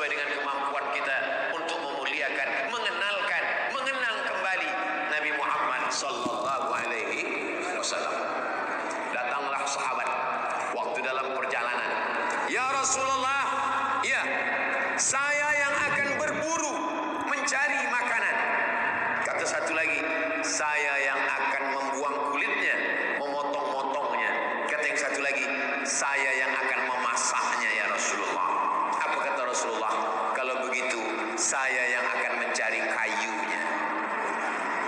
sesuai dengan kemampuan kita untuk memuliakan, mengenang kembali Nabi Muhammad sallallahu alaihi wasallam. Datanglah sahabat waktu dalam perjalanan. Ya Rasulullah, ya, saya yang akan berburu mencari makanan. Kata satu lagi, saya yang akan membuang kulitnya, memotong-motongnya. Kata yang satu lagi, saya yang akan memasaknya ya Rasulullah. Apa kata Rasulullah? Kalau begitu, saya yang akan mencari kayunya.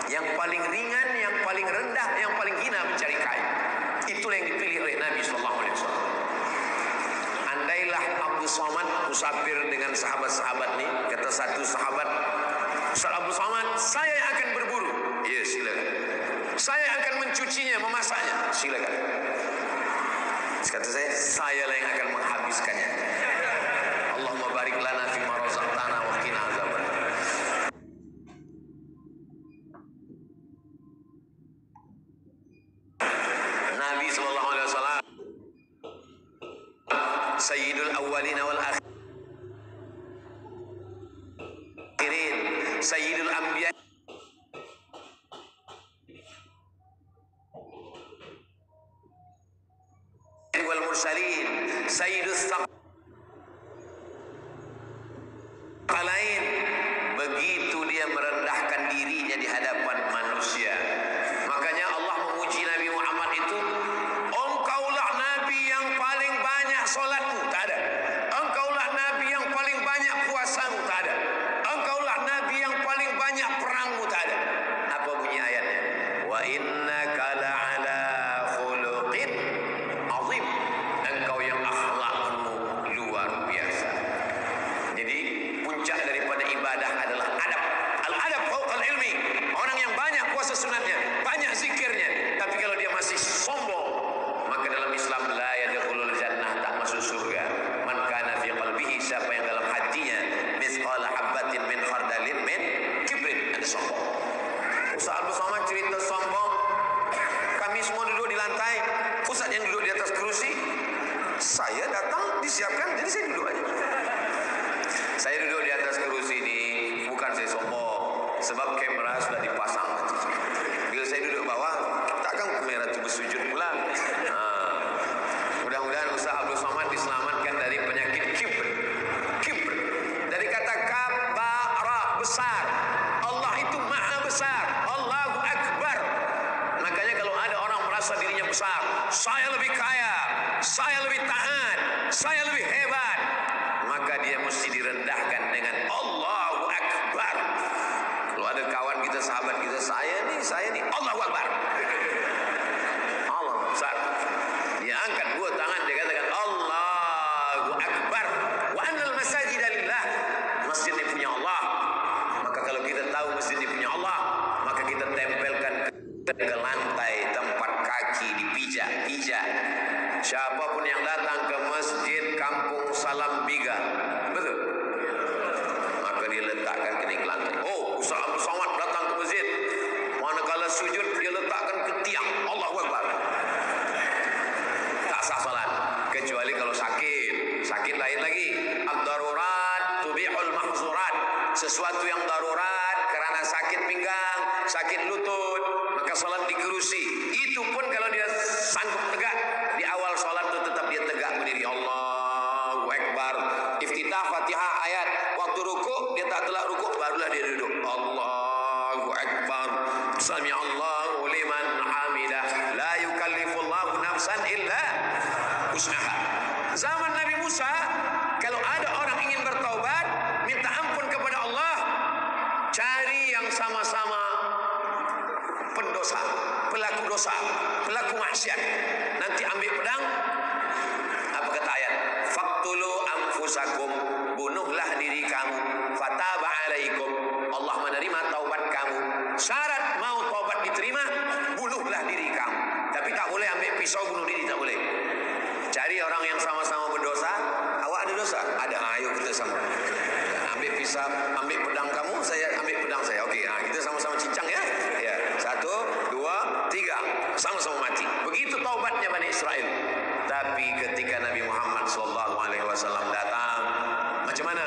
Yang paling ringan, yang paling rendah, yang paling hina mencari kayu. Itulah yang dipilih oleh Nabi sallallahu alaihi wasallam. Andailah Abdul Somad musafir dengan sahabat-sahabat nih, kata satu sahabat, Ustaz Abdul Somad, saya yang akan berburu. Ya, silakan. Saya akan mencucinya, memasaknya. Silakan. Kata saya lah yang akan menghabiskannya. Allahumma barik lana fi ma razaqtana wa qina azabannar. Nabi sallallahu alaihi wasallam Sayyidul awwalin wal akhirin, Sayyidul anbiya wal mursalin, Sayyidus thaqalain. Begitu dia merendahkan dirinya di hadapan manusia. Makanya Allah memuji Nabi Muhammad itu, engkaulah Nabi yang paling banyak solatmu, tak ada. Engkaulah Nabi yang paling banyak puasamu, tak ada. Engkaulah Nabi yang paling banyak perangmu, tak ada. Apa bunyi ayatnya? Wa innaka la'ala khuluqin azim. Engkau yang akhlakmu luar biasa. Jadi puncak daripada ibadah adalah adab. Al-adab fauqal ilmi. Orang yang banyak puasa sunatnya, banyak zikirnya, tapi kalau dia masih sombong, maka dalam Islam la yadkhulul jannah, tak masuk surga. Man kana fi qalbihi, siapa yang dalam hatinya mithqala habatin min khardalin min kibrin, ada sombong. Ustaz Abdul Somad cerita sombong. Kami semua duduk di lantai, Ustaz yang duduk di atas kerusi. Saya datang disiapkan, jadi saya duduk aja. Saya duduk di atas kerusi ini bukan saya sombong, sebab kamera sudah dipasang. Bila saya duduk bawah, takkan kamera itu bersujud pula. Mudah-mudahan Ustaz Abdul Somad diselamatkan dari penyakit kibr. Dari kata kabara, besar. Allah itu maha besar. Allahu Akbar. Makanya kalau ada orang merasa dirinya besar, saya lebih kaya, saya lebih taat, saya lebih hebat, maka dia mesti direndahkan dengan Allahu Akbar. Kalau ada kawan kita, sahabat kita, saya nih Allahu Akbar. Allah besar. Dia angkat dua tangan, dia katakan Allahu Akbar. Wa annal masajida lillah. Masjid ini punya Allah. Maka kalau kita tahu masjid ini punya Allah, maka kita tempelkan ke lantai tempat kaki dipijak. Siapapun yang datang ke masjid Kampung Salam Biga, betul? Maka dia letakkan ke lantai. Oh, Ustaz Abdul Somad datang ke masjid, manakala sujud dia letakkan ke tiang. Allahu Akbar. Tak sah salat, kecuali kalau sakit lain lagi. Ad-darurat tubihul mahzurat. Sesuatu yang darurat karena sakit pinggang, sakit lutut, maka salat di kerusi. Itu pun kalau dia sanggup tegak, di awal salat itu tetap dia tegak berdiri. Allahu Akbar. Iftitah Fatihah ayat. Waktu rukuk dia tak telak rukuk, barulah dia duduk. Allahu Akbar. Sami Allahu liman hamidah. La yukallifullahu nafsan illa usaha. Zaman Nabi Musa, kalau ada orang ingin bertaubat, minta ampun kepada Allah, cari yang sama-sama pendosa, pelaku dosa, pelaku maksiat. Nanti ambil pedang. Apa kata ayat? Faqtulu anfusakum, bunuhlah diri kamu. Fataba alaikum, Allah menerima taubat kamu. Syarat mau taubat diterima, bunuhlah diri kamu. Tapi tak boleh ambil pisau bunuh diri, tak boleh. Cari orang yang sama-sama berdosa. Awak ada dosa? Ada. Ayo kita sama. Ambil pisau, ambil pedang kamu, saya ambil pedang saya. Okey, kita sama-sama cincang ya. Ya, 1, 2, 3, sama-sama mati. Begitu taubatnya Bani Israel. Tapi ketika Nabi Muhammad SAW datang, macam mana?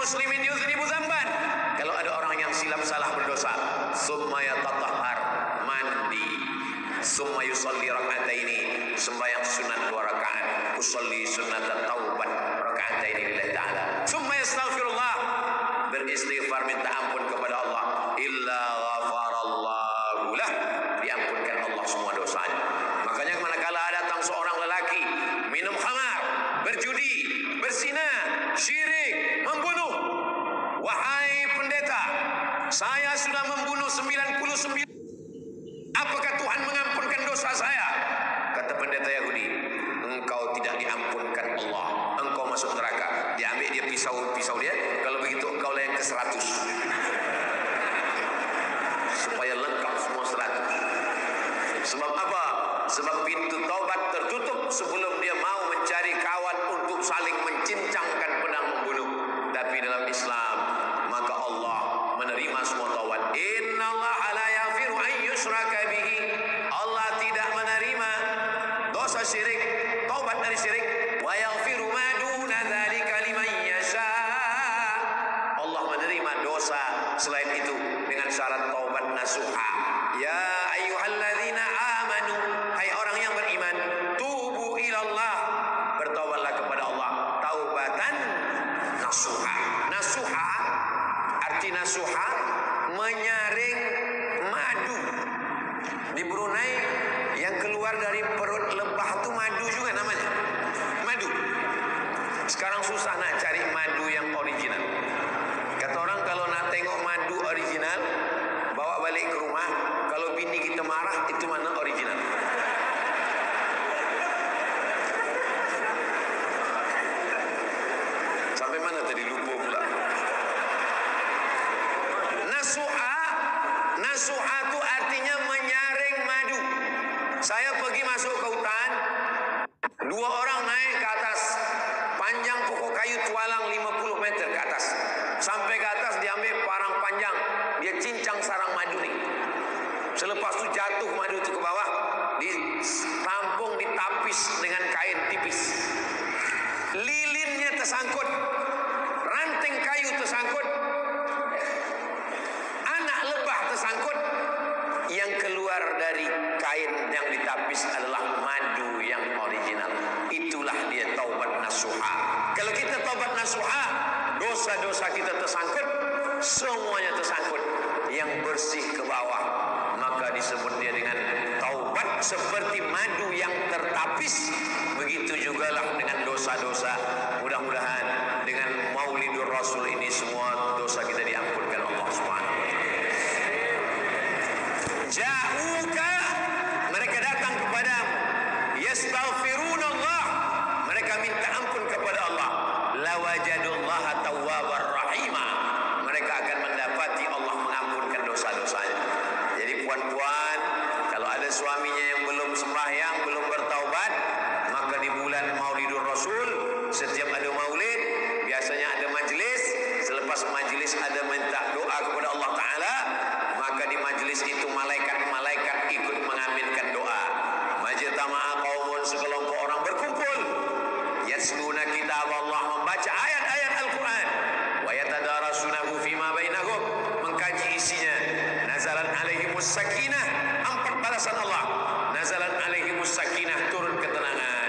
muslimin yudhnibu dzamban. Kalau ada orang yang silap salah berdosa, summa yatatahhar, mandi, summa yusalli rak'ataini, sembahyang sunat 2 rakaat, usolli sunat taubat rak'ataini lillahi ta'ala, summa yastaghfirullah, beristighfar minta ampun kepada Allah, illa ghafarallahu lah, diampunkan Allah semua dosanya. Makanya manakala datang seorang lelaki minum khamar, berjudi, berzina, syirik, membunuh, wahai pendeta, saya sudah membunuh 99, apakah Tuhan mengampunkan dosa saya? Kata pendeta Yahudi, engkau tidak diampunkan Allah, engkau masuk neraka. Dia ambil dia pisau dia, kalau begitu engkau lah yang ke-100, supaya lengkap semua 100. Sebab apa? Sebab pintu taubat tertutup sebelum dia mau mencari kawan untuk saling mencincangkan pedang membunuh. Tapi dalam Islam, maka Allah menerima semua taubat. Innallaha la yaghfiru an yushraka bihi. Allah tidak menerima dosa syirik, taubat dari syirik. Wa yaghfiru ma duna dzalika liman yasha. Allah menerima dosa selain itu dengan syarat taubat nasuha. Ya ayyuhalladzina amanu, hai orang yang beriman, tubu ilallah, bertaubatlah kepada Allah, taubatan nasuha. Nasuha, arti nasuha menyaring madu. Di Brunei yang keluar dari perut lebah itu madu juga namanya, madu. Sekarang susah nak cari madu yang original. Kata orang kalau nak tengok madu original, bawa balik ke rumah. Kalau bini kita marah, itu mana original. Sampai mana tadi, lupa pula. Nasuha itu artinya menyaring madu. Saya pergi masuk ke hutan, 2 orang naik ke atas, panjang pokok kayu tualang 50 meter ke atas. Sampai ke atas diambil parang panjang, dia cincang sarang madu nih. Selepas itu jatuh madu itu ke bawah, ditampung, ditapis dengan kain tipis. Lilinnya tersangkut, ranting kayu tersangkut, anak lebah tersangkut. Yang keluar dari kain yang ditapis adalah madu yang original. Itulah dia taubat nasuha. Kalau kita taubat nasuha, dosa-dosa kita tersangkut, semuanya tersangkut, yang bersih ke bawah, maka disebut dia dengan taubat seperti madu yang tertapis. Begitu jugalah dengan dosa-dosa. Mudah-mudahan dengan Maulidur Rasul ini semua dosa kita diampunkan Allah Subhanahu wa taala. Ja'uka, mereka datang kepadamu, yastaghfirunallah, mereka minta ampun kepada Allah, lawajadullaha tawwabar rahima, mereka akan mendapati Allah mengampunkan dosa-dosanya. Jadi puan-puan, kalau ada suaminya yang belum sembahyang, belum bertaubat, maka di bulan Maulidur Rasul, setiap ada maulid, biasanya ada majlis. Selepas majlis ada minta doa kepada Allah Ta'ala, maka di majlis itu malaikat-malaikat ikut mengaminkan doa. Majtama'a qaumun, sekelompok orang berkumpul, yatluna kitab Allah, membaca ayat-ayat Al-Quran, wa yatadarasunahu fima bainahum, mengkaji isinya. Nazalat alaihimus sakinah, 4 balasan Allah. Nazalat alaihimus sakinah, turun ketenangan.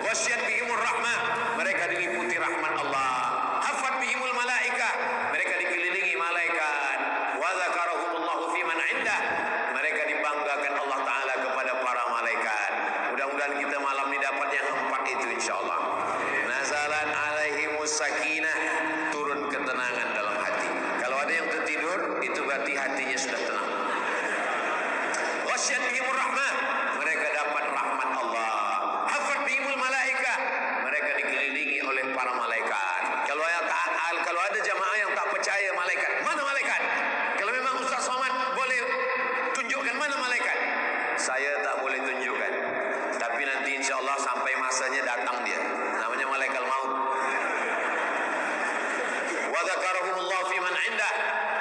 Wasyat bihimur rahmah, mereka diliputi rahmat Allah. Hafat bihimul malaikah, mereka dikelilingi malaikat. Wa dzakarahumullahu fiman indah, mereka dibanggakan Allah Ta'ala kepada para malaikat. Mudah-mudahan kita malam ini dapat yang 4 itu insyaAllah. Nazalat alaihimus sakinah, turun ketenangan dalam hati. Kalau ada yang tertidur, itu berarti hatinya sudah tenang. Wasyat bihimur rahmah, mereka dapat rahmat Allah. Hafat bihimul malaikah, mereka dikelilingi oleh para malaikat. Kalau ada jamaah yang tak percaya malaikat, mana malaikat? Kalau memang Ustaz Somad boleh tunjukkan mana malaikat, saya tak boleh tunjukkan. Tapi nanti insyaAllah sampai masanya datang dia, namanya malaikat maut. Wa dzakarahumullahu fiman indah,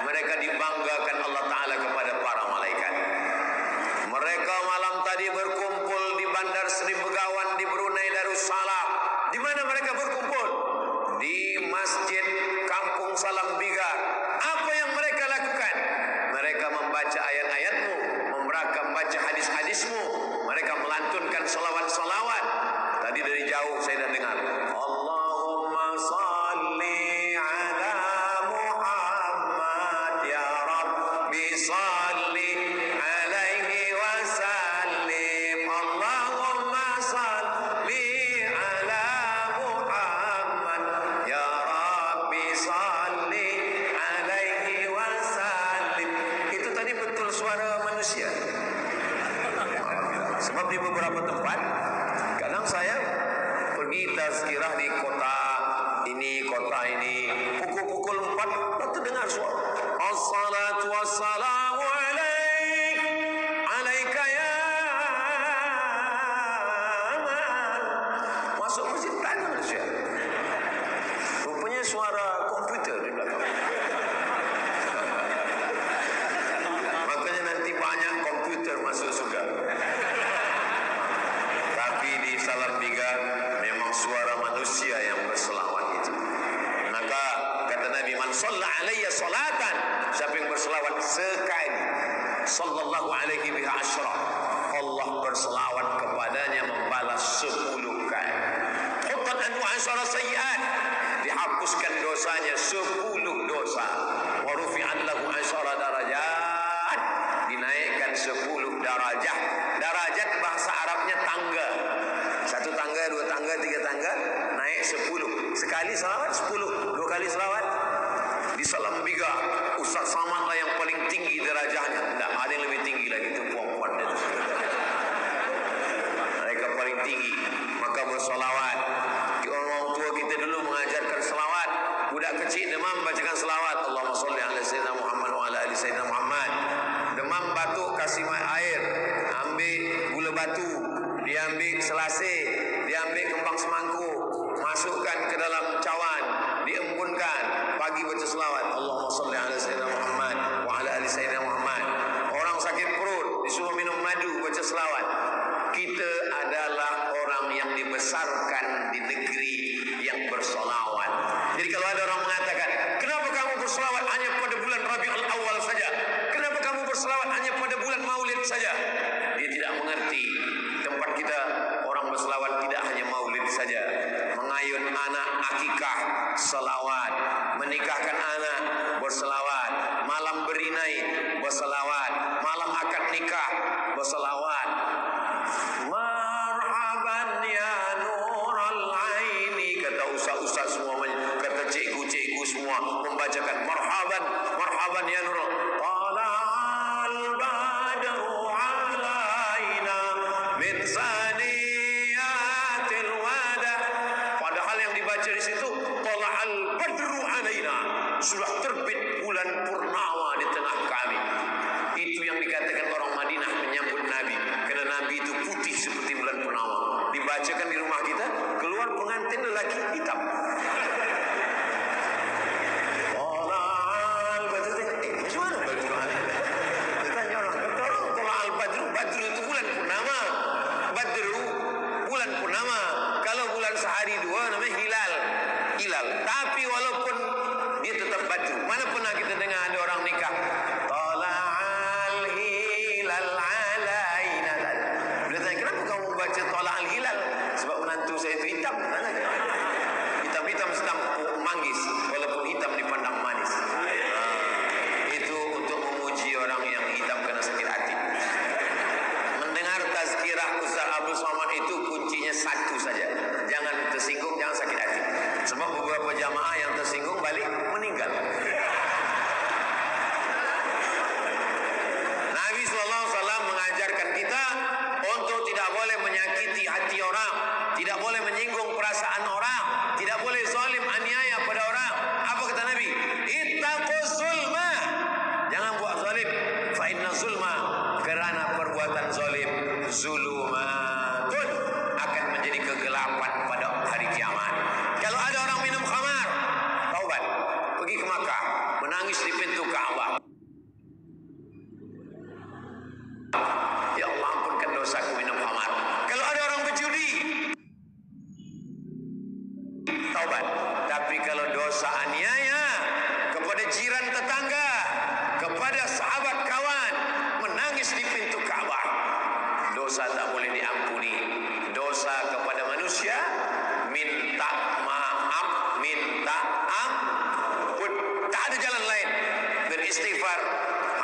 mereka dibanggakan Allah Ta'ala kepada para malaikat. Mereka malam tadi berkumpul di Bandar Seri Begawan di Brunei Darussalam. Di mana mereka berkumpul? Di Masjid kampung Salambigar. Apa yang mereka lakukan? Mereka membaca ayat-ayatmu, mereka membaca hadis-hadismu, mereka melantunkan salawat-salawat. Tadi dari jauh saya dah dengar, Allahumma salli ala Muhammad ya Rabbi salli alaihi wasallim. Allahumma salli ala Muhammad ya Rabbi salli alaihi wasallim. Itu tadi betul suara manusia. Sebab di beberapa tempat kadang saya pergi tazkirah di kota ini, pukul 4 terdengar suara Assalatu wassalamu alaika ya man. Masuk masjid tanya manusia, rupanya suara komputer di belakang. Makanya nanti banyak komputer masuk surga. Tapi di Salambigar memang suara manusia yang berselawat itu. Maka kata Nabi, man shalla alayya salatan, siapa yang berselawat sekali, sallallahu alaihi biha asyra, Allah berselawat kepadanya membalas 10 kali. Hutan anhu asyara sayyiat, dihapuskan dosanya 10 dosa. Wa rufi'an lahu asyara darajat, dinaikkan 10 darajat. Darajat bahasa Arabnya tangga. 1 tangga, 2 tangga, 3 tangga, naik 10. Sekali selawat 10, 2 kali selawat. Di Salambigar, Ustaz Samad lah yang paling tinggi derajatnya. Tidak, ada yang lebih tinggi lagi, itu puan-puan. Mereka paling tinggi, maka bersolawat. Orang tua kita dulu mengajarkan selawat. Budak kecil demam bacakan selawat. Allahumma salli ala sayyidina Muhammad wa ala ali sayyidina Muhammad. Demam batuk kasih air, ambil gula batu, diambil selasih, diambil kembang semangkuk, masukkan ke dalam cawan, diembunkan, pagi baca selawat. Allahumma salli ala sayyidina Muhammad wa ala ali sayyidina Muhammad. Orang sakit perut disuruh minum madu, baca selawat. Kita adalah orang yang dibesarkan di negeri yang bersolawat. Jadi kalau ada orang mengatakan, kenapa kamu bersolawat hanya pada bulan Rabiul Awal saja? Kenapa kamu berselawat hanya pada bulan Maulid saja? Dia tidak mengerti. Tempat kita orang berselawat tidak hanya Maulid saja. Mengayun anak akikah, selawat. Menikahkan anak, berselawat. Malam berinai, berselawat. Malam akad nikah, berselawat. Marhaban ya nural aini, kata ustaz-ustaz semua, kata cikgu-cikgu semua membacakan marhaban, marhaban ya nural. Tala'al badru alaina min saniyatil wada. Padahal yang dibaca di situ tala'al badru alaina, sudah terbit bulan purnama di tengah kami. Itu yang dikatakan orang Madinah menyambut Nabi, karena Nabi itu putih seperti bulan purnama. Dibacakan di rumah kita, keluar pengantin lelaki hitam. Tola'al badru, gimana badru alaina? Ditanya orang, tola'al badru, badru itu bulan purnama. Badru bulan purnama. Kalau bulan sehari 2 namanya hilal. Hilal. Tapi walaupun dia tetap badru. Mana pernah kita dengar ada orang nikah, Tola'al hilal alaina. Bila tanya, kenapa kamu baca Tola'al hilal? Sebab menantu saya itu hitam. Hitam-hitam sedang manggis, walaupun hitam dipandang manis. Itu untuk memuji orang yang hitam kena sakit hati. Mendengar tazkirah Ustaz Abdul Somad itu kuncinya 1 saja. Jangan tersinggung, jangan sakit hati. Sebab beberapa jamaah yang tersinggung balik meninggal. Nabi SAW mengajarkan kita untuk tidak boleh menyakiti hati orang, tidak boleh menyinggung perasaan orang, tidak boleh zalim aniaya pada orang. Apa kata Nabi? Ittaquz zulma, jangan buat zalim. Fa inna zulma, kerana perbuatan zalim, zulumatun, akan menjadi kegelapan pada hari kiamat. Kalau ada orang minum khamar, taubat, pergi ke Makkah, menangis di pintu Ka'bah. Ya Allah, ampunkan dosaku minum khamar. Kalau ada orang berjudi, taubat. Tapi kalau dosa aniaya, jiran tetangga, kepada sahabat kawan, menangis di pintu Ka'bah. Dosa tak boleh diampuni. Dosa kepada manusia, minta maaf, minta ampun. Tak ada jalan lain. Beristighfar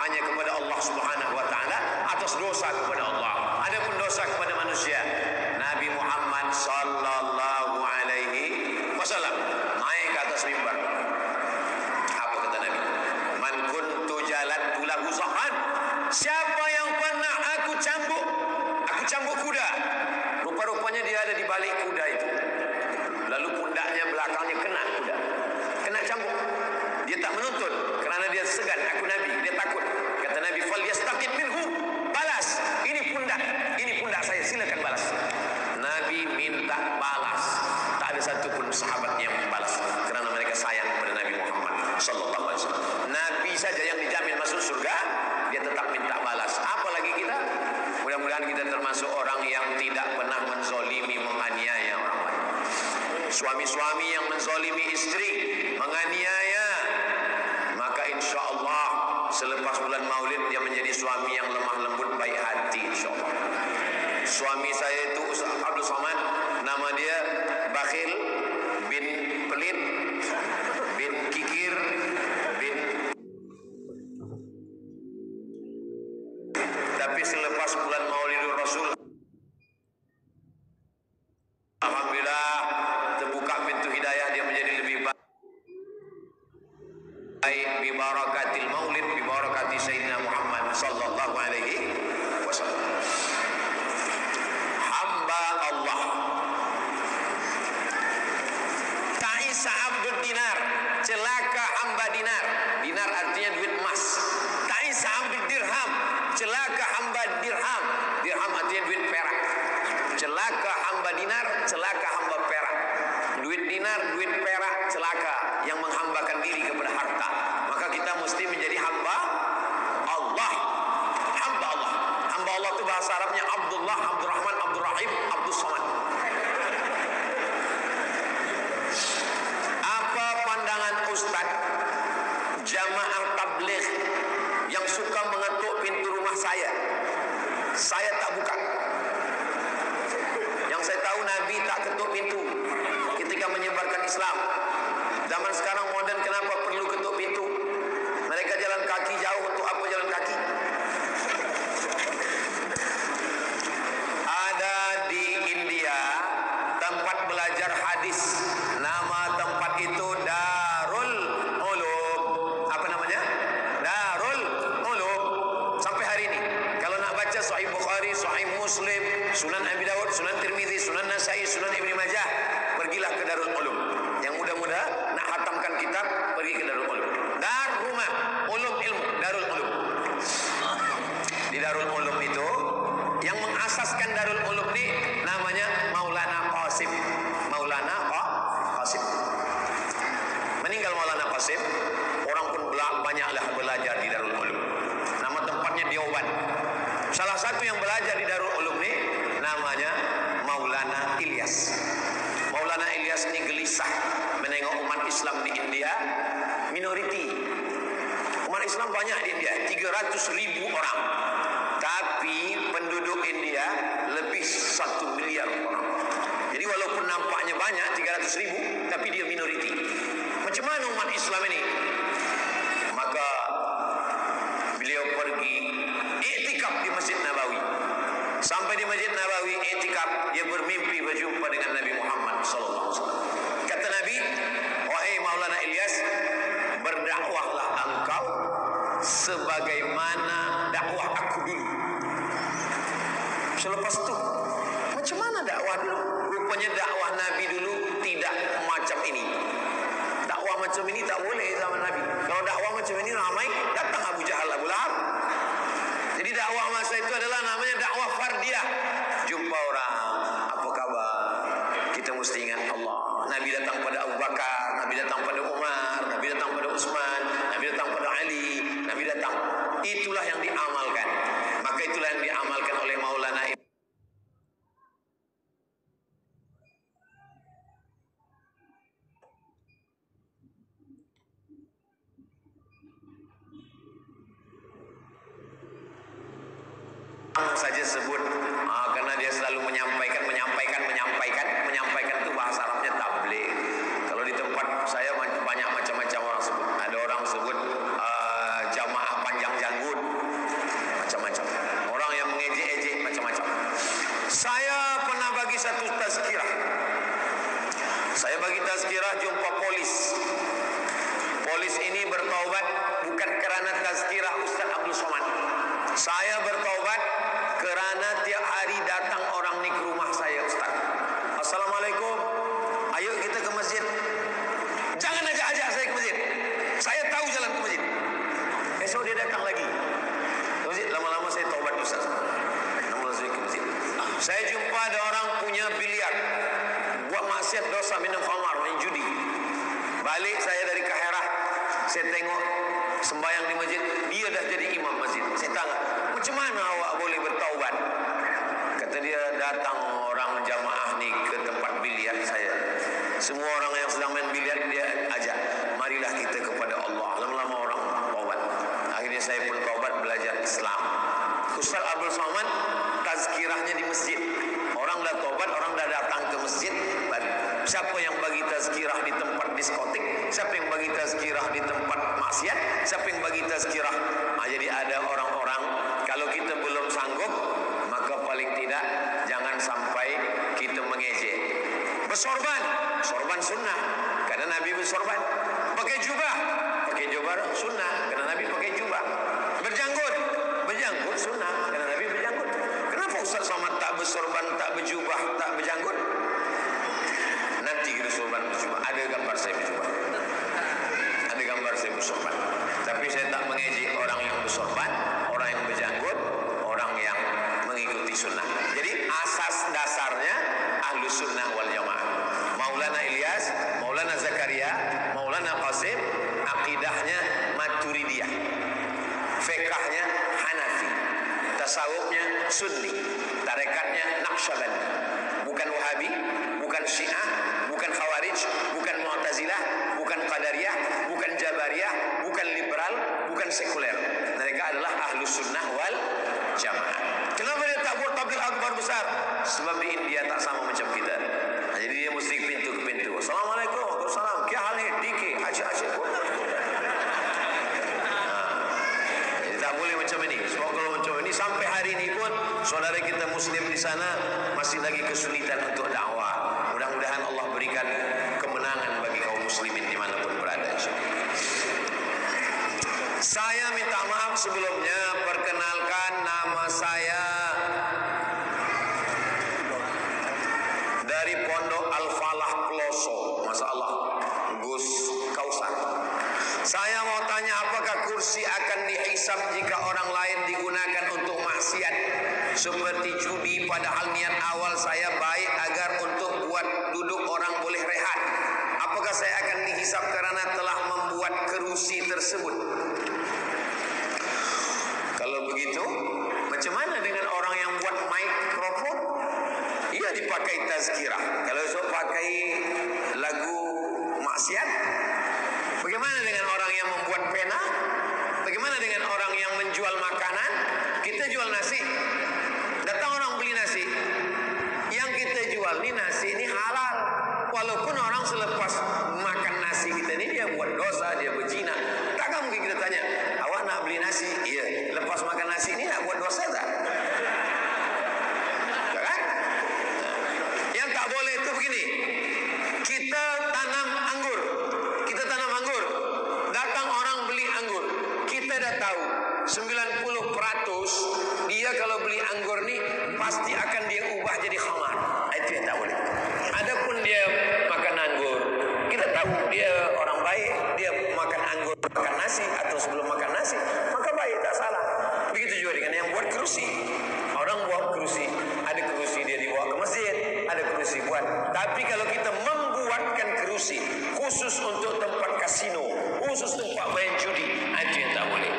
hanya kepada Allah Subhanahu wa taala atas dosa kepada Allah. Adapun dosa kepada manusia, Nabi Muhammad sallallahu alaihi wasallam naik ke atas mimbar. Apa kata Nabi? Man kuntu jalattu lahu zahan. Siapa yang pernah aku cambuk kuda. Rupa-rupanya dia ada di balik kuda itu. Lalu pundaknya belakangnya kena kuda. Kena cambuk. Dia tak menuntut kerana dia segan, aku Nabi, dia takut. Kata Nabi, fal yastaqid minhu, balas. Ini pundak saya, silakan balas. Nabi minta balas. Tak ada satu pun sahabat yang membalas kerana mereka sayang kepada Nabi Muhammad sallallahu alaihi wasallam. Nabi saja yang dijamin masuk surga, dia tetap minta balas. Apalagi kita? Mudah-mudahan kita termasuk orang yang tidak pernah menzolimi, menganiaya orang lain. Suami-suami yang menzolimi istri, menganiaya, maka insya Allah selepas bulan Maulid dia menjadi suami yang lemah lembut, baik hati insya Allah. Suami saya itu Ustaz Abdul Somad, nama dia bakhil bin pelit bin kikir bin, tapi selepas bulan Maulidul Rasul, alhamdulillah terbuka pintu hidayah, dia menjadi lebih baik. Bi barakatil maulid, bi barakati Sayyidina Muhammad sallallahu alaihi wasallam. Hamba Allah. Ta'isa abdud dinar, celaka hamba dinar. Dinar artinya duit emas. Ta'isa abdud dirham, celaka hamba dirham. Dirham artinya duit perak. Celaka hamba dinar, celaka hamba perak. Duit dinar, duit perak, celaka yang menghambakan diri kepada harta. Maka kita mesti menjadi hamba Allah. Hamba Allah. Hamba Allah itu bahasa Arabnya Abdullah, Abdurrahman, Abdurrahim, Abdus Samad. Apa pandangan Ustaz jamaah tabligh yang suka mengetuk pintu rumah saya? Saya tak buka. Yang saya tahu Nabi tak ketuk pintu ketika menyebarkan Islam. Zaman sekarang modern, kenapa perlu ketuk pintu? Mereka jalan kaki jauh, untuk apa jalan kaki? Ada di India tempat belajar hadis. Nama tempat itu Darul Ulum. Apa namanya? Darul Ulum. Sampai hari ini kalau nak baca Sahih Bukhari, Sahih Muslim, Sunan Abi Dawud, Sunan Tirmizi, Sunan Nasai, Sunan Ibnu Majah, pergilah ke Darul Ulum. Yang muda-muda nak hatamkan kitab, pergi ke Darul Ulum. Dar rumah, ulum ilmu, Darul Ulum. Di Darul Ulum itu, yang mengasaskan Darul Ulum ini namanya Maulana Qasim. Maulana Qasim. Meninggal Maulana Qasim, orang pun banyaklah belajar di Darul Ulum. Nama tempatnya Dioban. Salah satu yang belajar di Darul Ulum ini namanya Maulana Ilyas. Maulana Ilyas ini gelisah menengok umat Islam di India minoriti. Umat Islam banyak di India, 300.000 orang. Tapi penduduk India lebih 1 miliar orang. Jadi walaupun nampaknya banyak 300.000, tapi dia minoriti. Macam mana umat Islam ini? Maka beliau pergi iktikaf di Masjid Nabawi. Sampai di Masjid Nabawi iktikaf, dia bermimpi berjumpa dengan Nabi Muhammad sallallahu alaihi wasallam. Kata Nabi, wahai Maulana Ilyas, berdakwahlah engkau sebagaimana dakwah aku dulu. Selepas itu, macam mana dakwah dulu? Rupanya dakwah Nabi dulu tidak macam ini. Dakwah macam ini tak boleh zaman Nabi. Kalau dakwah macam ini ramai, datang Abu Jahal, Abu Lahab. Jadi dakwah masa itu adalah namanya dakwah fardiyah. Jumpa orang, apa kabar? Kita mesti ingat Allah. Nabi datang pada Abu Bakar, Nabi datang pada Umar, Nabi datang pada Utsman, Nabi datang pada Ali, Nabi datang. Itulah yang diamalkan. Maka itulah yang diamalkan oleh Maulana disebut karena dia selalu menyampaikan itu bahasa Arabnya tabligh. Kalau di tempat saya banyak macam-macam orang sebut. Ada orang sebut jamaah panjang janggut, macam-macam. Orang yang mengejek-ejek macam-macam. Saya pernah bagi satu tazkirah. Saya bagi tazkirah jumpa polis. Polis ini bertaubat bukan kerana tazkirah Ustaz Abdul Somad. Saya bertaubat kerana tiap hari datang orang ni ke rumah saya, Ustaz. Assalamualaikum. Ayo kita ke masjid. Jangan ajak-ajak saya ke masjid. Saya tahu jalan ke masjid. Esok dia datang lagi ke masjid. Lama-lama saya taubat, Ustaz. Lama-lama saya ke masjid. Saya jumpa ada orang punya biliar, buat maksiat dosa, minum khamar, main judi. Balik saya dari Kaherah, saya tengok sembahyang di masjid, dia dah jadi imam masjid. Saya tanya, macam mana awak boleh bertaubat? Kata dia, datang orang jamaah ni ke tempat biliar saya. Semua orang yang sedang main biliar dia ajak, marilah kita kepada Allah. Lama-lama orang taubat. Akhirnya saya pun taubat, belajar Islam. Ustaz Abdul Somad tazkirahnya di masjid. Orang dah taubat, orang dah datang ke masjid. Siapa yang bagi tazkirah di tempat diskotik? Siapa yang bagi tazkirah di tempat maksiat? Siapa yang bagi tazkirah? Jadi ada orang-orang, kalau kita belum sanggup, maka paling tidak jangan sampai kita mengejek. Bersorban, sorban sunnah, karena Nabi bersorban. Pakai jubah sunnah, karena Nabi pakai jubah. Berjanggut sunnah, karena Nabi berjanggut. Kenapa Ustaz Somad tak bersorban, tak berjubah, tak berjanggut? Nanti kita sorban berjubah. Ada gambar saya berjubah, ada gambar saya bersorban. Tapi saya tak mengejek orang yang bersorban, orang yang berjanggut, orang yang mengikuti sunnah. Jadi asas dasarnya Ahlus Sunnah wal Jamaah. Maulana Ilyas, Maulana Zakaria, Maulana Qasim, akidahnya Maturidiyah, fiqhnya Hanafi, tasawufnya Sunni, tarekatnya Naqsyabandi. Bukan Wahabi, bukan Syiah, bukan Khawarij, bukan Mu'tazilah, bukan Qadariyah, bukan Jabariyah, bukan liberal, bukan sekuler. Mereka adalah Ahlus Sunnah wal Jamaah. Kenapa dia tak buat tabligh akbar besar? Sebab di India tak sama macam kita. Jadi dia mesti pintu ke pintu. Assalamualaikum, waalaikumsalam. Kya hal hai? Dike, aja. Jadi tak boleh macam ini. Sebab kalau macam ini sampai hari ini pun saudara kita Muslim di sana masih lagi kesulitan untuk dakwah. Mudah-mudahan Allah berikan kemenangan bagi kaum muslimin dimanapun berada. Saya minta maaf sebelumnya. Perkenalkan, nama saya dari Pondok Al-Falah Kloso. Masalah Gus Kausar. Saya mau tanya, apakah kursi akan dihisab jika orang lain digunakan untuk maksiat seperti judi, padahal niat awal saya baik agar untuk buat duduk orang boleh rehat? Apakah saya akan dihisab karena telah membuat kerusi tersebut? Kalau begitu, macam mana dengan orang yang buat mikrofon? Ia dipakai tazkirah. Kalau esok pakai lagu maksiat, bagaimana dengan orang yang membuat pena? Bagaimana dengan orang yang menjual makanan? Kita jual nasi, datang orang beli nasi. Yang kita jual ni nasi ni halal. Walaupun orang selepas makan nasi kita ni dia buat dosa, dia berzina. Takkan mungkin kita tanya, awak nak beli nasi? Iya. Lepas makan nasi ni nak buat dosa tak? Kan? Yang tak boleh itu begini. Kita tanam anggur. Datang orang beli anggur. Kita dah tahu 90% dia kalau beli anggur ni pasti akan dia ubah jadi khamar. Itu yang tak boleh. Adapun dia makan anggur, kita tahu dia orang baik, dia makan anggur, makan nasi atau sebelum makan nasi, maka baik, tak salah. Begitu juga dengan yang buat kerusi. Orang buat kerusi, ada kerusi dia dibawa ke masjid, ada kerusi buat. Tapi kalau kita membuatkan kerusi khusus untuk tempat kasino, khusus tempat main judi, itu yang tak boleh.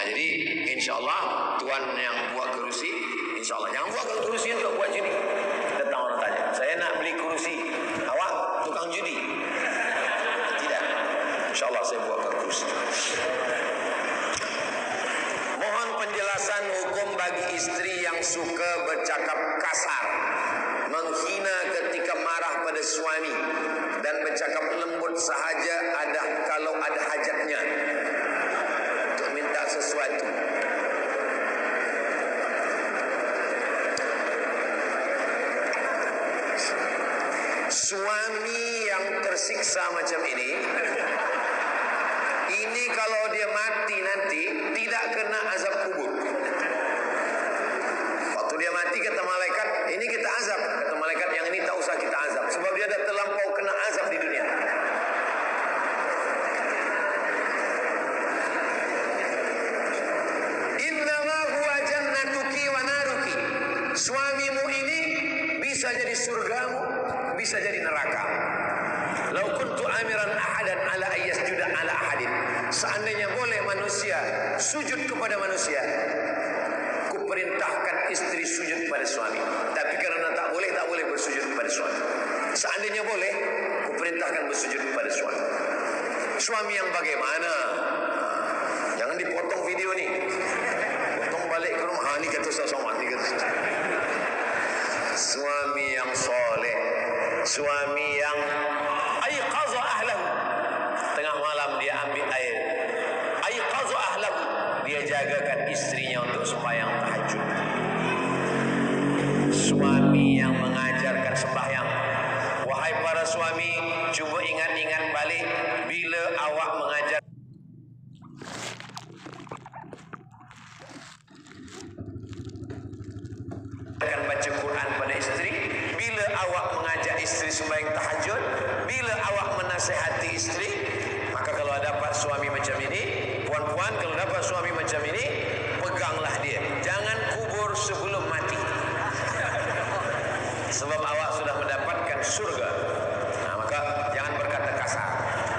Jadi insyaAllah tuan yang buat kerusi, insyaAllah jangan buat kerusi untuk buat judi. Datang orang tanya, saya nak beli kerusi, awak tukang judi? Tidak. InsyaAllah saya buat kerusi. Mohon penjelasan hukum bagi istri yang suka bercakap kasar, menghina ketika marah pada suami, dan bercakap lembut sahaja kalau ada hajatnya untuk minta sesuatu. Suami yang tersiksa macam ini kalau dia mati nanti tidak kena azab kubur. Waktu dia mati kata malaikat, ini kita azab. Kata malaikat, yang ini tak usah kita azab, sebab dia dah terlampau kena azab di dunia. Innama huwa jannatuki wa naruki. Suamimu ini bisa jadi surgamu, bisa jadi neraka. Lau kuntu amiran ahadan ala ayyasjuda ala ahadin. Seandainya boleh manusia sujud kepada manusia, kuperintahkan istri sujud pada suami. Tapi karena tak boleh bersujud kepada suami. Seandainya boleh, kuperintahkan bersujud kepada suami. Suami yang bagaimana? Jangan dipotong video ni. Potong balik ke rumah. Ni kata Ustaz Somad, ni kata Ustaz. Suami yang soleh, suami yang aiqaza ahlahu. Tengah malam dia ambil air, aiqaza ahlahu, dia jagakan istrinya untuk sembahyang tahajud. Suami yang mengajarkan sembahyang. Wahai para suami, cuba ingat-ingat balik bila awak mengajar akan baca Quran pada isteri, bila awak mengajak isteri sembahyang tahajud, bila awak menasihati isteri. Maka kalau dapat suami macam ini, puan-puan, kalau dapat suami macam ini, peganglah dia, jangan kubur sebelum mati. Sebab awak sudah mendapatkan surga. Nah, maka jangan berkata kasar.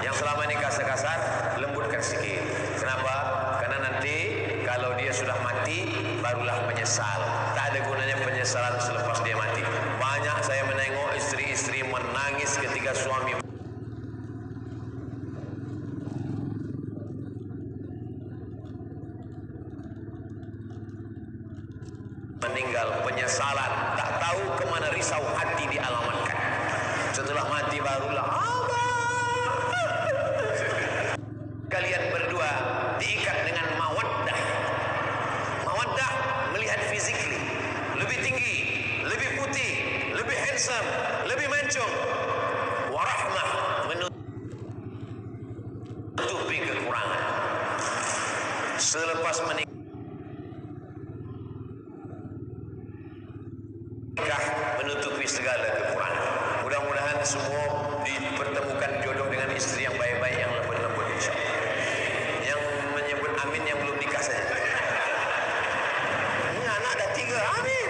Yang selama ini kasar-kasar, lembutkan sikit. Kenapa? Karena nanti kalau dia sudah mati, barulah menyesal. Tak ada gunanya penyesalan selepas dia mati. Banyak saya menengok istri-istri menangis ketika suami meninggal, penyesalan, tak tahu kemana risau hati dialamatkan. Setelah mati barulah kalian berdua diikat dengan mawaddah. Mawaddah melihat physically, lebih tinggi, lebih putih, lebih handsome, lebih mancung. Warahmah menutupi kekurangan. Selepas menikah menutupi segala kekurangan. Mudah-mudahan semua dipertemukan jodoh dengan istri yang baik-baik, yang lembut-lembut, insyaAllah. Yang menyebut amin yang belum nikah saja. Ini anak dah 3, amin.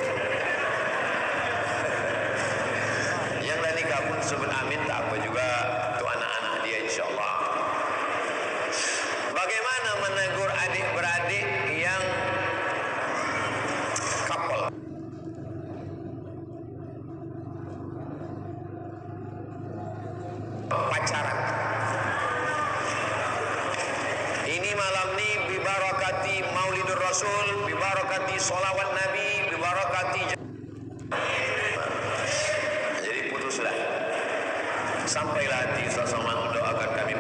Yang dah nikah pun sebut amin, tak apa juga, untuk anak-anak dia, insyaAllah. Bagaimana menegur adik-beradik yang couple? Pacaran. Ini malam ni bibarakati Maulidur Rasul, bibarakati solawat Nabi, bibarakati. Jadi putuslah. Sampailah hati sama mendoakan kami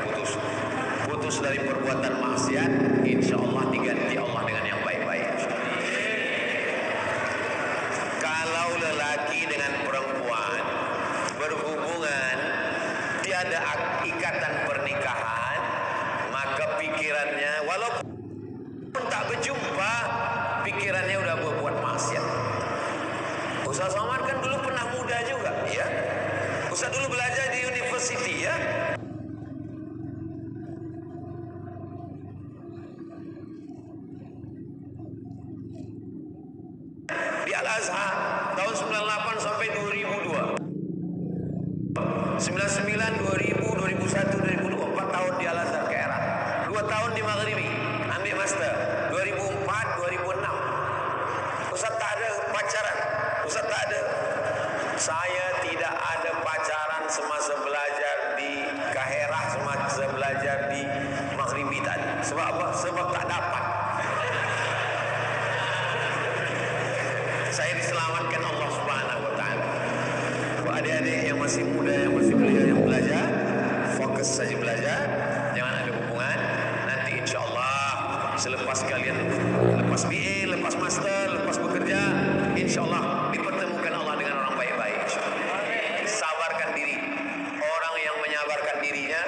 putus dari perbuatan maksiat. InsyaAllah diganti Allah dengan yang baik-baik. Kalau lelaki dengan perempuan berhubungan tiada ikatan pernikahan, maka pikirannya walaupun tak berjumpa, pikirannya udah berbuat maksiat. Ustaz Somad kan dulu pernah muda juga, ya. Ustaz dulu belajar di university, ya. Di Al-Azhar tahun 98 sampai 2002. 99, 2000, 2001, 2002, 4 tahun di Al-Azhar ke era. 2 tahun di Maghribi, ambil master. 2004, 2006. Ustaz tak ada pacaran. Ustaz tak ada. Saya tidak ada pacaran semasa belajar di Kaherah, semasa belajar di Maghribi tadi. Sebab apa? Sebab tak dapat. masih muda, yang masih belajar, yang belajar, fokus saja belajar, jangan ada hubungan. Nanti insya Allah selepas kalian lepas BA, lepas master, lepas bekerja, insya Allah dipertemukan Allah dengan orang baik-baik. Sabarkan diri. Orang yang menyabarkan dirinya,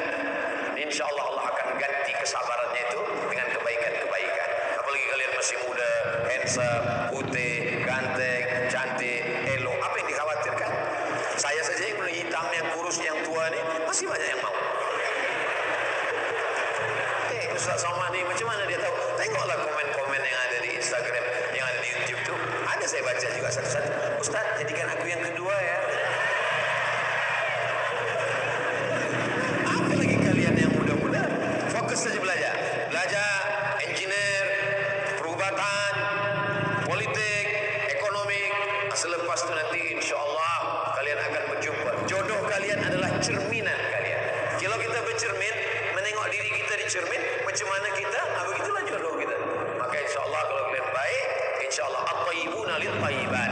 insya Allah Allah akan ganti kesabarannya itu dengan kebaikan-kebaikan. Apalagi kalian masih muda, handsome, putih, ganteng, cantik, elok. Apa yang dikhawatirkan? Saya saja yang belum hitam, yang kurus, yang tua ni masih banyak yang mau. Ustaz Somad ni macam mana dia tahu? Tengoklah komen-komen yang ada di Instagram, yang ada di YouTube tu. Ada saya baca juga satu-satu. Ustaz, jadikan aku yang kedua ya. Apa lagi kalian yang muda-muda? Fokus saja belajar. Belajar engineer, perubatan, politik, ekonomi. Selepas tu nanti insya Allah kalian akan berjumpa. Jodoh kalian adalah cerminan kalian. Kalau kita bercermin, menengok diri kita di cermin, macam mana kita, begitulah jodoh kita. Maka insya Allah kalau kalian baik, insya Allah at-tayyibuna lit-tayyibat,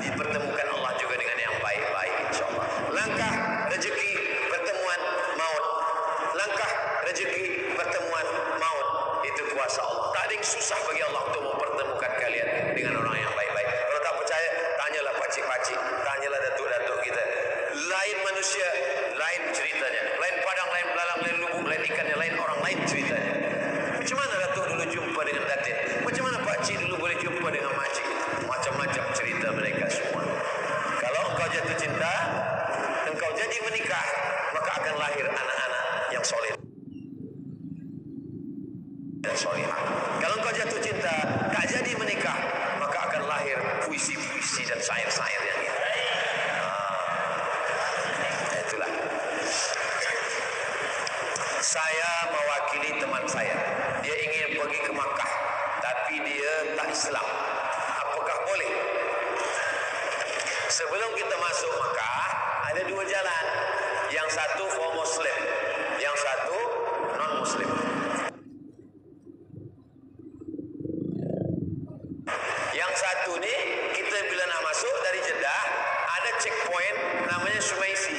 dipertemukan Allah juga dengan yang baik-baik insya Allah. Langkah rezeki pertemuan maut, langkah rezeki pertemuan maut, itu kuasa Allah. Tak ada yang susah bagi Allah untuk mempertemukan kalian dengan orang yang baik-baik. Kalau tak percaya, tanyalah pakcik-pakcik, tanyalah datuk-datuk kita. Lain manusia, lain ceritanya, lain padang, lain belalang, lain lubuk, lain ikannya, lain orang, lain ceritanya. Macam mana datuk dulu jumpa dengan datin? Macam mana pakcik dulu boleh jumpa dengan makcik? Macam-macam cerita mereka semua. Kalau engkau jatuh cinta, engkau jadi menikah, maka akan lahir anak-anak yang soleh dan solehah. Kalau engkau jatuh cinta, tak jadi menikah, maka akan lahir puisi-puisi dan syair-syair yang indah. Itulah. Saya mewakili teman saya. Dia ingin pergi ke Makkah, tapi dia tak Islam. Apakah boleh? Sebelum kita masuk Makkah, ada dua jalan. Yang satu for Muslim, yang satu non-Muslim. Yang satu ni, kita bila nak masuk dari Jeddah, ada checkpoint namanya Sumaisi.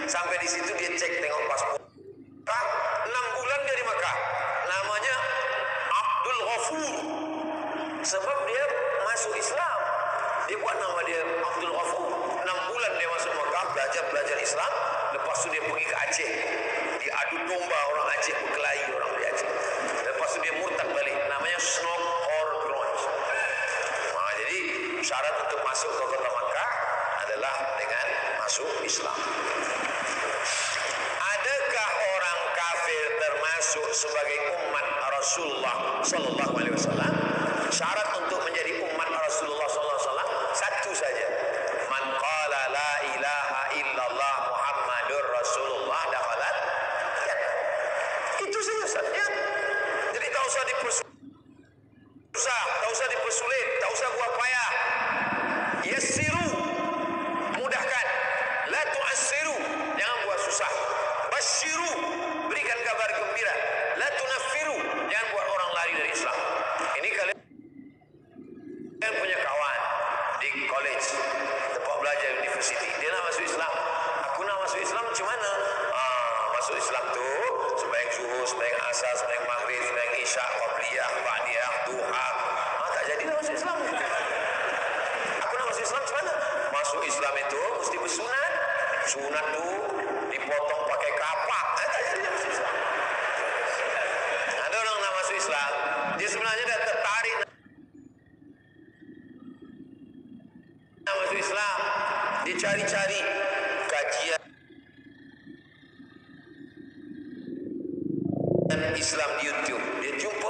Sampai di situ dia cek tengok paspor. 6 bulan dia di Makkah. Namanya Abdul Ghafur. Sebab dia masuk Islam. Dia buat nama dia Abdul Ghafur. 6 bulan dia masuk Makkah, belajar Islam. Lepas tu dia pergi ke Aceh. Dia adu domba orang Aceh, berkelahi orang di Aceh. Lepas tu dia murtad balik. Namanya Snog or Gronch. Jadi syarat untuk masuk ke kota Makkah adalah dengan masuk Islam. Adakah orang kafir termasuk sebagai umat Rasulullah sallallahu alaihi wasallam? Syarat untuk menjadi umat Rasulullah sallallahu alaihi wasallam satu saja. Man qala la ilaha illallah Muhammadur Rasulullah dakhalat jannah. Itu saja Ustaz, ya. Jadi tak usah tak usah dipersulit, tak usah buat payah. Yassiru, mudahkan. La tu'assiru, jangan buat susah. Basyiru, berikan kabar gembira. La tunaffiru, jangan buat orang lari dari Islam. Ini kalian punya kawan di college, tempat belajar university. Dia nak masuk Islam. Aku nak masuk Islam macam mana? Masuk Islam tu sembahyang zuhur, sembahyang asar, sembahyang maghrib, sembahyang isyak, qabliyah, ba'diyah, duha. Tak jadilah masuk Islam. Aku nak masuk Islam macam mana? Masuk Islam itu mesti bersunat. Sunat tu dipotong pakai kapak. Tak jadilah masuk Islam. Ada orang nak masuk Islam, dia sebenarnya dah tertarik nak masuk Islam. Dia cari-cari kajian Islam di YouTube. Dia jumpa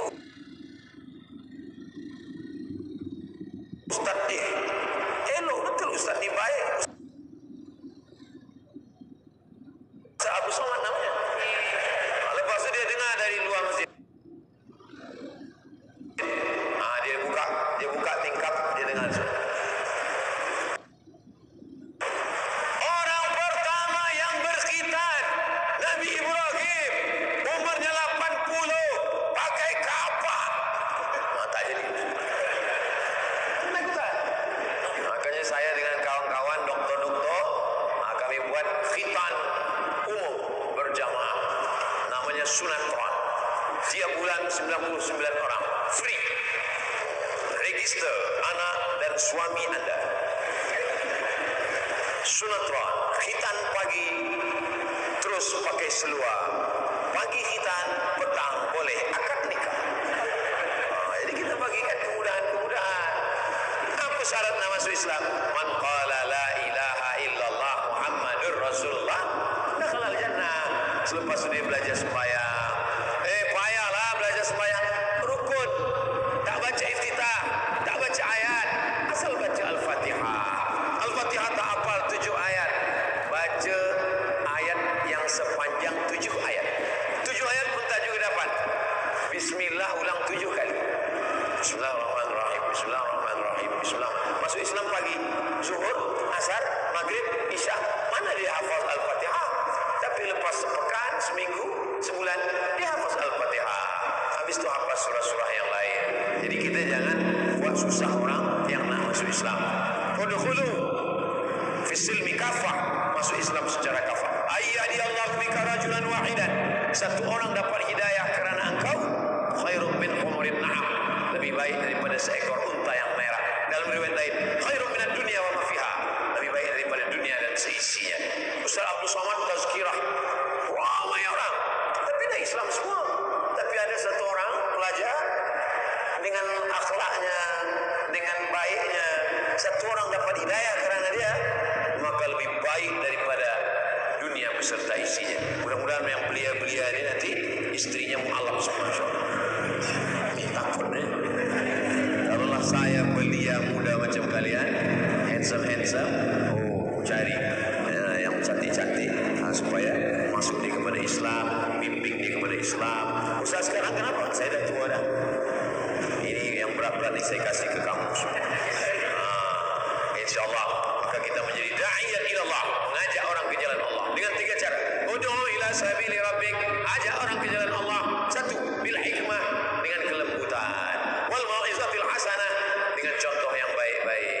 Ustaz dia. Elok betul Ustaz ni, baik. Ustaz Abu Somad namanya. Lepas tu dia dengar dari luar masjid. Dia buka tingkap, dia dengar. Orang pertama yang berkhitan Nabi Ibrahim, umurnya 80, pakai kapak. Tak jadi. Makanya saya dengan kawan-kawan sunatron. Tiap bulan 99 orang free. Register anak dan suami Anda. Sunatron, khitan pagi terus pakai seluar. Pagi khitan, petang boleh akad nikah. Jadi kita bagikan kemudahan-kemudahan. Apa syarat nak masuk Islam? Man qala la ilaha illallah Muhammadur Rasulullah dakhala al-jannah. Selepas dia belajar sembahyang. Payahlah belajar sembahyang. Rukun. Tak baca iftitah, tak baca ayat, asal baca Al-Fatihah. Al-Fatihah tak hafal 7 ayat. Baca ayat yang sepanjang 7 ayat. 7 ayat pun tak juga dapat. Bismillah ulang 7 kali. Bismillahirrahmanirrahim. Bismillahirrahmanirrahim. Bismillah. Masuk Islam pagi, zuhur, asar, maghrib, isya. Mana dia hafaz Al-Fatihah? Tapi lepas sepekan, seminggu, sebulan, dia hafaz Al-Fatihah. Habis itu hafaz surah-surah yang lain. Jadi kita jangan buat susah orang yang nak masuk Islam. Udkhulu fisilmi kafah. Masuk Islam secara kafah. Ayyadi Allah bika rajulan wahidan. Satu orang dapat hidayah kerana engkau. Khairun min humurin na'am. Lebih baik daripada seekor unta yang merah. Dalam riwayat lain, khairun minad dunya wa ma fiha. Lebih baik daripada dunia dan seisinya. Ustaz Abdul Somad tazkirah. Ramai orang. Tapi dah Islam semua. Tapi ada satu orang pelajar dengan akhlaknya, dengan baiknya, satu orang dapat hidayah kerana dia, maka lebih baik daripada dunia beserta isinya. Mudah-mudahan yang belia-belia ini nanti istrinya mu'alaf sama Allah. Takut ni. Kalaulah saya belia muda macam kalian, handsome, cari yang cantik-cantik supaya masuk dia kepada Islam, bimbing dia kepada Islam. Ustaz sekarang kenapa? Saya dah tua dah. Ini yang berat-berat ni saya kasih ke kamu. InsyaAllah maka kita menjadi da'iyan ilallah, mengajak orang ke jalan Allah dengan 3 cara. Ud'u ila sabili rabbik, ajak orang ke jalan Allah. 1, bil hikmah, dengan kelembutan. Wal mau'izatil hasanah, dengan contoh yang baik-baik.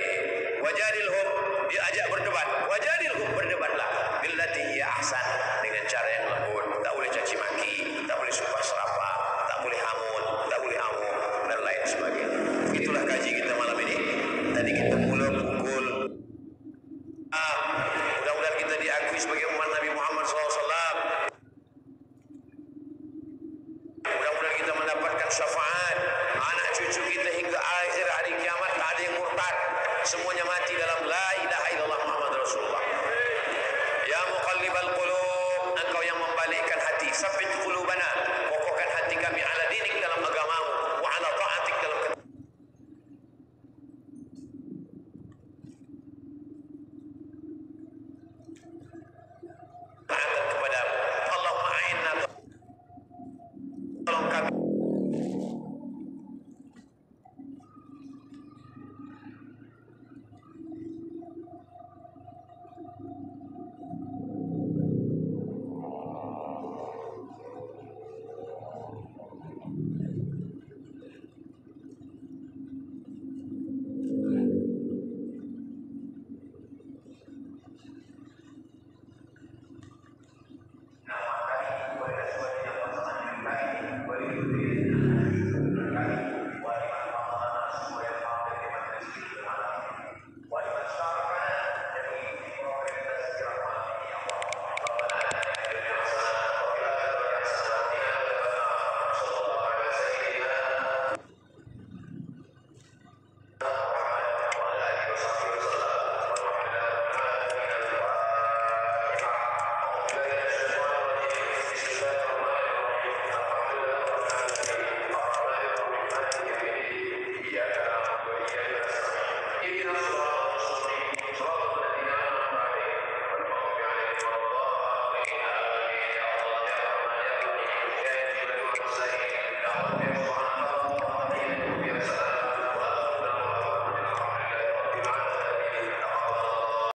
Wajadilhum, diajak berdebat. Wajadilhum, berdebatlah. Billati hiya ahsan, dengan cara yang lembut. Tak boleh caci maki, tak boleh sumpah serapah, tak boleh hamun, tak boleh amuk dan lain sebagainya. Itulah kaji kita malam ini. Tadi kita mula pukul mudah-mudahan kita diakui sebagai umat Nabi Muhammad SAW. Mudah-mudahan kita mendapatkan syafaat anak cucu kita hingga akhir hari kiamat. Tak ada yang murtad, semuanya mati dalam la ilaha illallah Muhammad Rasulullah. Ya muqallibal qulub, engkau yang membalikkan hati. Sabbit qulubana, kokohkan hati kami ala dinik, dalam agamamu, wa ala ta'atik, dalam kepada Allahumma a'inna, tolong kami